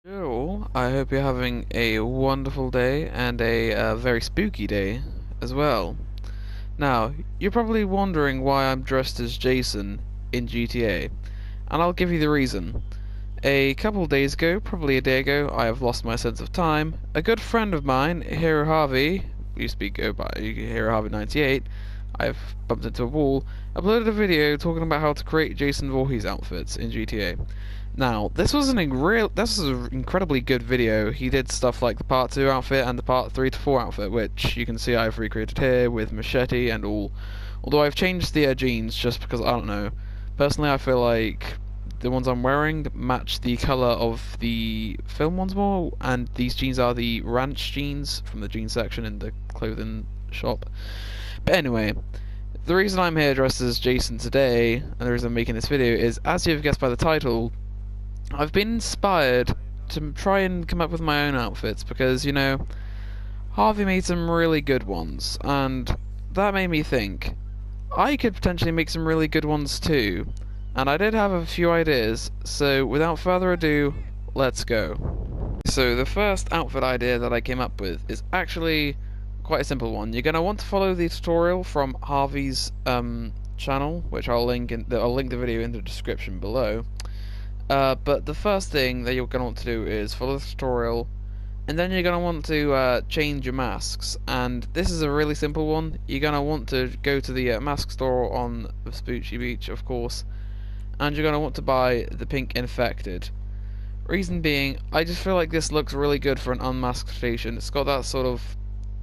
Hello, I hope you're having a wonderful day and a very spooky day as well. Now, you're probably wondering why I'm dressed as Jason in GTA, and I'll give you the reason. A couple of days ago, probably a day ago, I have lost my sense of time. A good friend of mine, Hero Harvey, we speak go by Hero Harvey 98, I've bumped into a wall, uploaded a video talking about how to create Jason Voorhees outfits in GTA. Now, this was an incredibly good video. He did stuff like the Part 2 outfit and the Part 3 to 4 outfit, which you can see I've recreated here with machete and all. Although I've changed the jeans just because, I don't know. Personally, I feel like the ones I'm wearing match the colour of the film ones more, and these jeans are the ranch jeans from the jeans section in the clothing shop. But anyway, the reason I'm here dressed as Jason today, and the reason I'm making this video is, as you've guessed by the title, I've been inspired to try and come up with my own outfits because, Harvey made some really good ones, and that made me think I could potentially make some really good ones too. And I did have a few ideas, so without further ado, let's go. So the first outfit idea that I came up with is actually quite a simple one. You're going to want to follow the tutorial from Harvey's channel, which I'll link the video in the description below. But the first thing that you're going to want to do is follow the tutorial, and then you're going to want to change your masks. And this is a really simple one. You're going to want to go to the mask store on Spooky Beach, of course, and you're going to want to buy the pink infected. Reason being, I just feel like this looks really good for an unmasked station. It's got that sort of,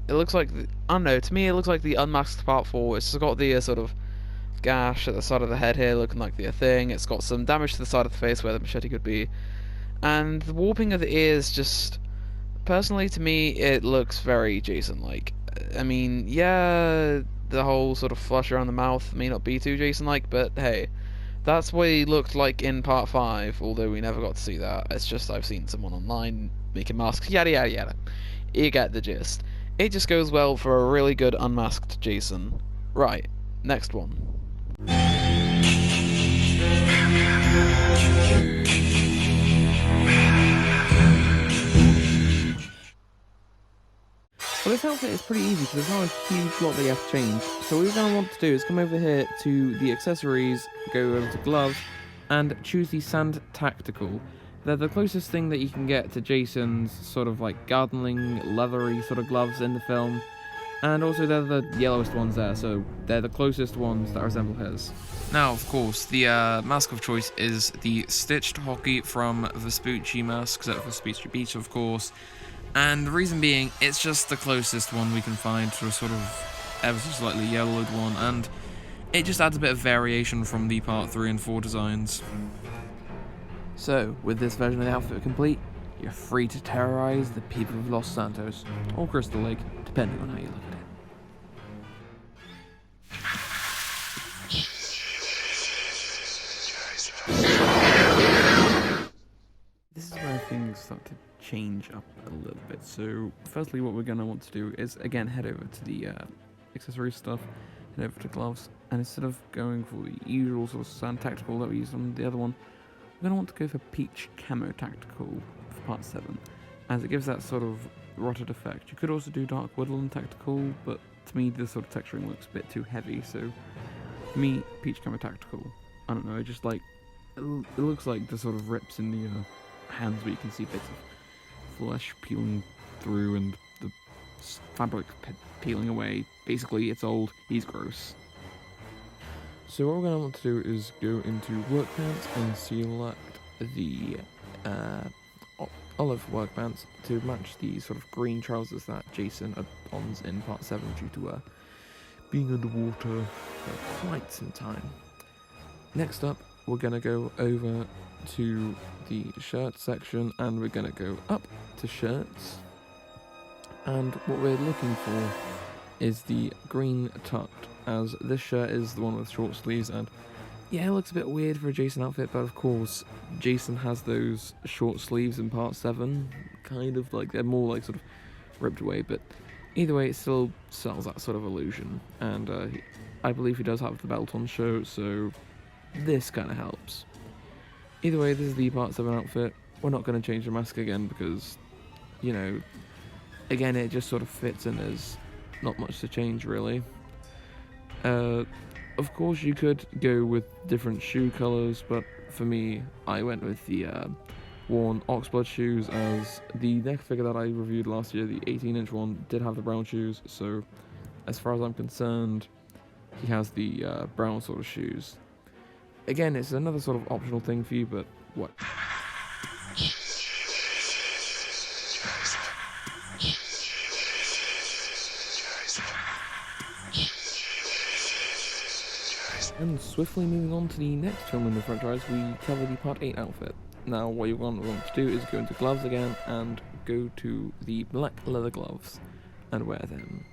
it looks like, I don't know, to me it looks like the unmasked part 4. It's got the sort of gash at the side of the head here looking like the thing. It's got some damage to the side of the face where the machete could be, and the warping of the ears, just personally to me it looks very Jason-like. I mean, yeah, the whole sort of flush around the mouth may not be too Jason-like, but hey, that's what he looked like in part 5, although we never got to see that. It's just I've seen someone online making masks, yada yada yada. You get the gist. It just goes well for a really good unmasked Jason. Right, next one. Well, this outfit is pretty easy because there's not a huge lot that you have to change. So what you're going to want to do is come over here to the accessories, go over to gloves, and choose the Sand Tactical. They're the closest thing that you can get to Jason's sort of like gardening, leathery sort of gloves in the film. And also they're the yellowest ones there, so they're the closest ones that resemble his. Now, of course, the mask of choice is the Stitched Hockey from Vespucci masks at Vespucci Beach, of course. And the reason being, it's just the closest one we can find to a sort of ever so slightly yellowed one, and it just adds a bit of variation from the Part 3 and 4 designs. So, with this version of the outfit complete, you're free to terrorize the people of Los Santos, or Crystal Lake, depending on how you look at it. This is where things start to change up a little bit. So firstly, what we're going to want to do is again head over to the accessory stuff, head over to gloves, and instead of going for the usual sort of Sand Tactical that we used on the other one, we're going to want to go for Peach Camo Tactical for part 7, as it gives that sort of rotted effect. You could also do Dark Woodland Tactical, but to me this sort of texturing looks a bit too heavy, so for me, Peach Camo Tactical, I don't know, it just like, it looks like the sort of rips in the hands where you can see bits of flesh peeling through and the fabric peeling away. Basically, it's old, he's gross. So what we're going to want to do is go into work pants and select the olive work pants to match the sort of green trousers that Jason dons in part 7 due to being underwater for quite some time. Next up, we're going to go over to the shirt section, and we're going to go up to shirts, and what we're looking for is the green tucked, as this shirt is the one with short sleeves, and yeah, it looks a bit weird for a Jason outfit, but of course Jason has those short sleeves in part 7, kind of like, they're more like sort of ripped away, but either way it still sells that sort of illusion, and I believe he does have the belt on show, so this kind of helps. Either way, this is the part 7 outfit. we're not going to change the mask again because, you know, again, it just sort of fits and there's not much to change really. Of course, you could go with different shoe colours, but for me, I went with the worn Oxblood shoes, as the next figure that I reviewed last year, the 18-inch one, did have the brown shoes, so as far as I'm concerned, he has the brown sort of shoes. Again, it's another sort of optional thing for you, but what? And swiftly moving on to the next film in the franchise, we cover the Part 8 outfit. Now, what you're going to want to do is go into gloves again and go to the black leather gloves and wear them.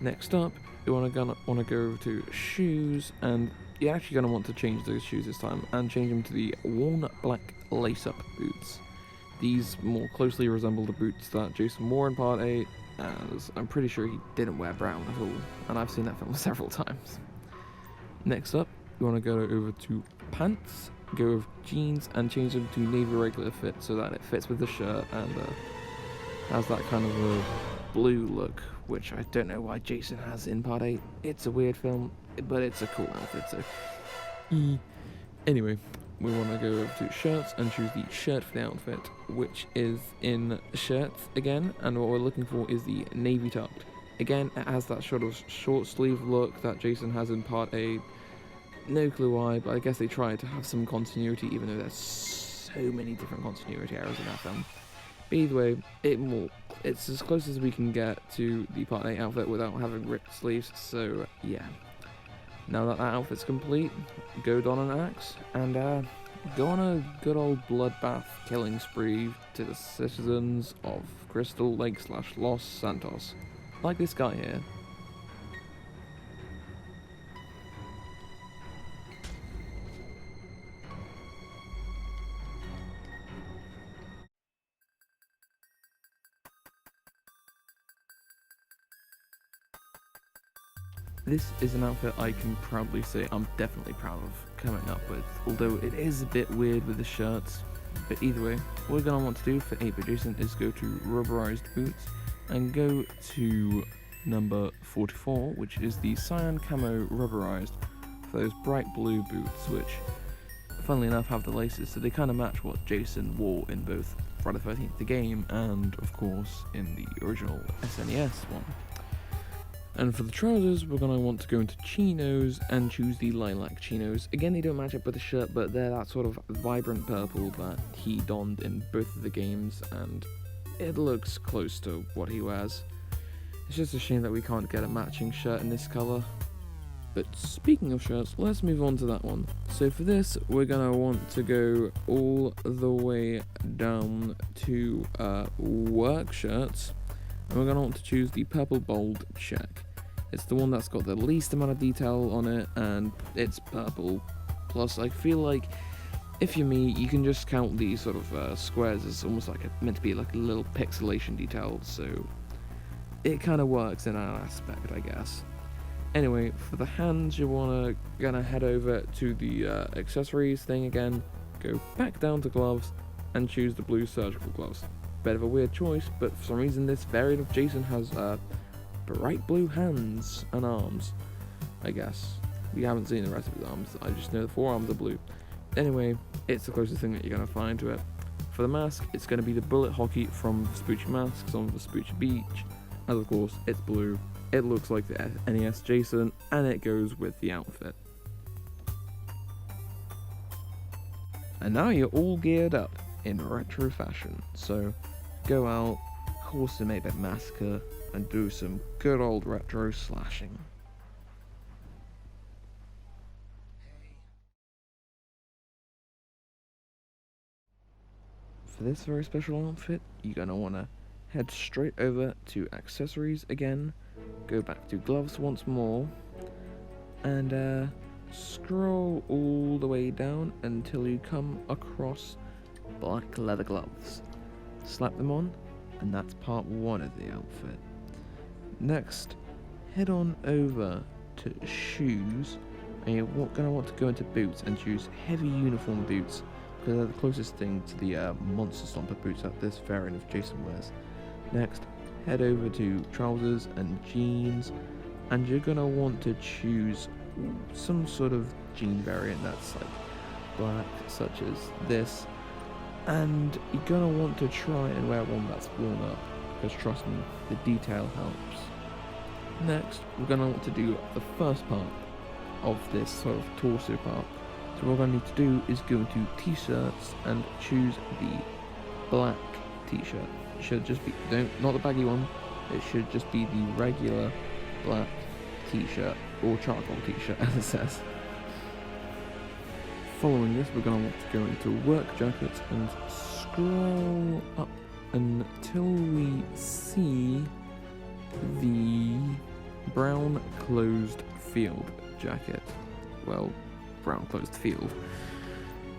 Next up, you want to go to shoes, and you're actually going to want to change those shoes this time and change them to the worn black lace-up boots. These more closely resemble the boots that Jason wore in Part 8, as I'm pretty sure he didn't wear brown at all, and I've seen that film several times. Next up, you want to go over to pants, go with jeans and change them to navy regular fit so that it fits with the shirt and has that kind of a blue look, which I don't know why Jason has in Part 8. It's a weird film, but it's a cool outfit, so... Anyway, we want to go over to shirts and choose the shirt for the outfit, which is in shirts again, and what we're looking for is the navy tucked. Again, it has that sort of short sleeve look that Jason has in Part 8. No clue why, but I guess they tried to have some continuity, even though there's so many different continuity errors in that film. But either way, it's as close as we can get to the Part 8 outfit without having ripped sleeves, so yeah. Now that outfit's complete, go don an axe, and go on a good old bloodbath killing spree to the citizens of Crystal Lake / Los Santos. Like this guy here. This is an outfit I can proudly say I'm definitely proud of coming up with, although it is a bit weird with the shirts. But either way, what we're going to want to do for 8-bit Jason is go to rubberized boots and go to number 44, which is the cyan camo rubberized for those bright blue boots, which funnily enough have the laces, so they kind of match what Jason wore in both Friday the 13th the game and of course in the original SNES one. And for the trousers, we're going to want to go into chinos and choose the lilac chinos. Again, they don't match up with the shirt, but they're that sort of vibrant purple that he donned in both of the games, and it looks close to what he wears. It's just a shame that we can't get a matching shirt in this colour. But speaking of shirts, let's move on to that one. So for this, we're going to want to go all the way down to work shirts, and we're going to want to choose the purple bold check. It's the one that's got the least amount of detail on it, and it's purple. Plus, I feel like if you're me, you can just count these sort of squares as almost like meant to be like a little pixelation detail, so it kind of works in that aspect, I guess. Anyway, for the hands, you're gonna head over to the accessories thing again, go back down to gloves, and choose the blue surgical gloves. Bit of a weird choice, but for some reason this variant of Jason has bright blue hands and arms, I guess. We haven't seen the rest of his arms, I just know the forearms are blue. Anyway, it's the closest thing that you're going to find to it. For the mask, it's going to be the bullet hockey from Vespucci Masks on Vespucci Beach, and of course it's blue. It looks like the NES Jason, and it goes with the outfit. And now you're all geared up in retro fashion, so go out, horse the 8-bit massacre, and do some good old retro slashing. For this very special outfit, you're going to want to head straight over to accessories again, go back to gloves once more, and scroll all the way down until you come across black leather gloves. Slap them on, and that's part 1 of the outfit. Next, head on over to shoes, and you're going to want to go into boots and choose heavy uniform boots because they're the closest thing to the Monster Stomper boots that this variant of Jason wears. Next, head over to trousers and jeans, and you're gonna want to choose some sort of jean variant that's like black, such as this, and you're gonna want to try and wear one that's worn up, because trust me, the detail helps. Next, we're gonna want to do the first part of this sort of torso part. So what we're going to need to do is go into t-shirts and choose the black t-shirt. It should just be, not the baggy one, it should just be the regular black t-shirt, or charcoal t-shirt as it says. Following this, we're going to want to go into work jackets and scroll up until we see the brown closed field jacket. Well, brown closed field.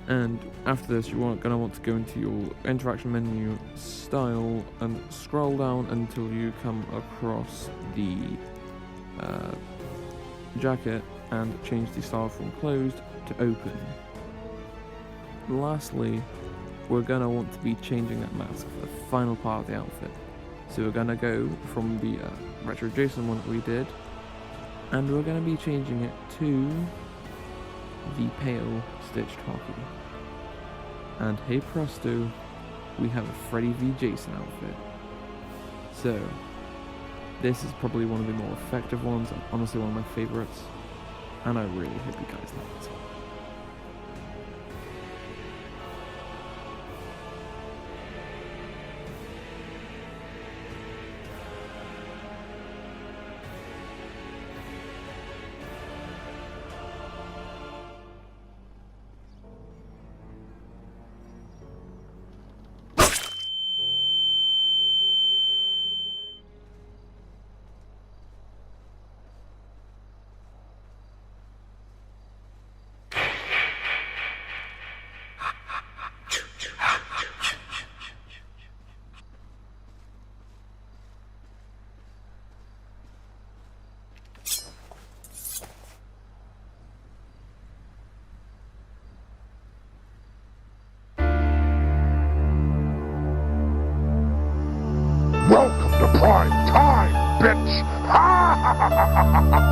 And after this, you're going to want to go into your interaction menu, style, and scroll down until you come across the jacket and change the style from closed to open. Lastly, we're going to want to be changing that mask for the final part of the outfit. So we're going to go from the retro Jason one that we did, and we're going to be changing it to the pale stitched hockey. And hey presto, we have a Freddy v Jason outfit. So, this is probably one of the more effective ones, and honestly one of my favourites, and I really hope you guys like it. Welcome to prime time, bitch! Ha ha ha ha ha ha!